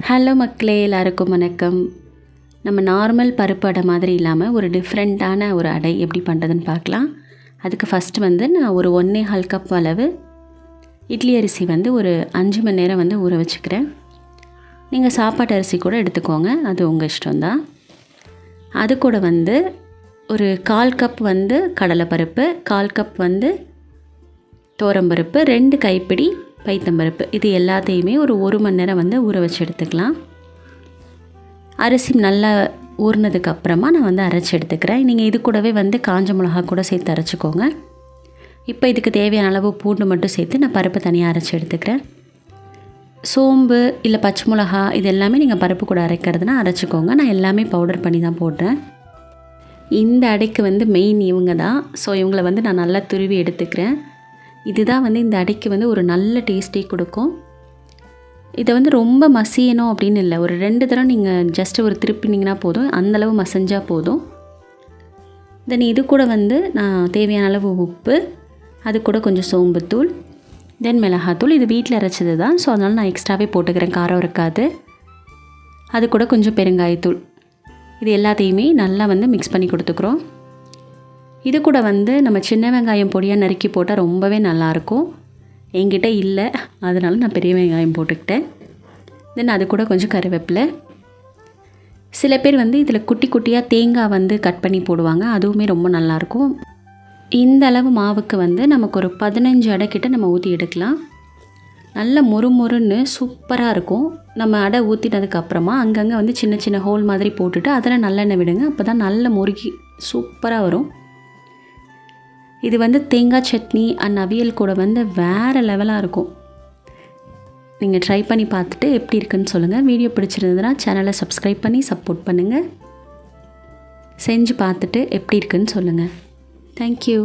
Hello மக்களே, எல்லாருக்கும் வணக்கம். நம்ம நார்மல் பருப்பு அடை மாதிரி இல்லாமல் ஒரு டிஃப்ரெண்ட்டான ஒரு அடை எப்படி பண்ணுறதுன்னு பார்க்கலாம். அதுக்கு ஃபஸ்ட்டு நான் ஒரு 1.25 கப் அளவு இட்லி அரிசி ஒரு 5 மணி நேரம் ஊற வச்சுக்கிறேன். நீங்கள் சாப்பாட்டு அரிசி கூட எடுத்துக்கோங்க, அது உங்கள் இஷ்டம்தான். அது கூட ஒரு 1/4 கப் கடலைப்பருப்பு, 1/4 கப் துவரம்பருப்பு, 2 கைப்பிடி பைத்தம்பருப்பு, இது எல்லாத்தையுமே ஒரு 1 மணி நேரம் ஊற வச்சு எடுத்துக்கலாம். அரிசி நல்லா ஊறினதுக்கு அப்புறமா நான் அரைச்சி எடுத்துக்கிறேன். நீங்கள் இது கூடவே காஞ்ச மிளகா கூட சேர்த்து அரைச்சிக்கோங்க. இப்போ இதுக்கு தேவையான அளவு பூண்டு மட்டும் சேர்த்து நான் பருப்பு தனியாக அரைச்சி எடுத்துக்கிறேன். சோம்பு இல்லை பச்சை மிளகா இது எல்லாமே நீங்கள் பருப்பு கூட அரைக்கிறதுனா அரைச்சிக்கோங்க. நான் எல்லாமே பவுடர் பண்ணி தான் போடுறேன். இந்த அடைக்கு மெயின் இவங்க தான். ஸோ இவங்களை நான் நல்லா துருவி எடுத்துக்கிறேன். இதுதான் இந்த அடைக்கு ஒரு நல்ல டேஸ்ட்டே கொடுக்கும். இதை ரொம்ப மசியணும் அப்படின்னு இல்லை, ஒரு 2 தடவை நீங்கள் ஜஸ்ட்டு ஒரு திருப்பினீங்கன்னா போதும், அந்தளவு மசிஞ்சால் போதும். தென் இது கூட நான் தேவையான அளவு உப்பு, அது கூட கொஞ்சம் சோம்புத்தூள், தென் மிளகாத்தூள், இது வீட்டில் அரைச்சது தான். ஸோ அதனால் நான் எக்ஸ்ட்ராவே போட்டுக்கிறேன், காரம் இருக்காது. அது கூட கொஞ்சம் பெருங்காயத்தூள், இது எல்லாத்தையுமே நல்லா மிக்ஸ் பண்ணி கொடுத்துக்குறோம். இது கூட நம்ம சின்ன வெங்காயம் பொடியாக நறுக்கி போட்டால் ரொம்பவே நல்லாயிருக்கும். என்கிட்ட இல்லை, அதனால நான் பெரிய வெங்காயம் போட்டுக்கிட்டேன். தென் அது கூட கொஞ்சம் கருவேப்பிலை. சில பேர் இதில் குட்டி குட்டியாக தேங்காய் கட் பண்ணி போடுவாங்க, அதுவுமே ரொம்ப நல்லாயிருக்கும். இந்த அளவு மாவுக்கு நமக்கு ஒரு 15 அடை கிட்ட நம்ம ஊற்றி எடுக்கலாம். நல்ல மொறுன்னு சூப்பராக இருக்கும். நம்ம அடை ஊற்றினதுக்கப்புறமா அங்கங்கே சின்ன சின்ன ஹோல் மாதிரி போட்டுட்டு அதில் நல்லெண்ணெய் விடுங்க. அப்போ தான் நல்ல முறுகி சூப்பராக வரும். இது தேங்காய் சட்னி அண்ட் அவியல் கூட வேறு லெவலாக இருக்கும். நீங்கள் ட்ரை பண்ணி பார்த்துட்டு எப்படி இருக்குன்னு சொல்லுங்கள். வீடியோ பிடிச்சிருந்ததுன்னா சேனலை சப்ஸ்கிரைப் பண்ணி சப்போர்ட் பண்ணுங்கள். செஞ்சு பார்த்துட்டு எப்படி இருக்குன்னு சொல்லுங்கள். தேங்க்யூ.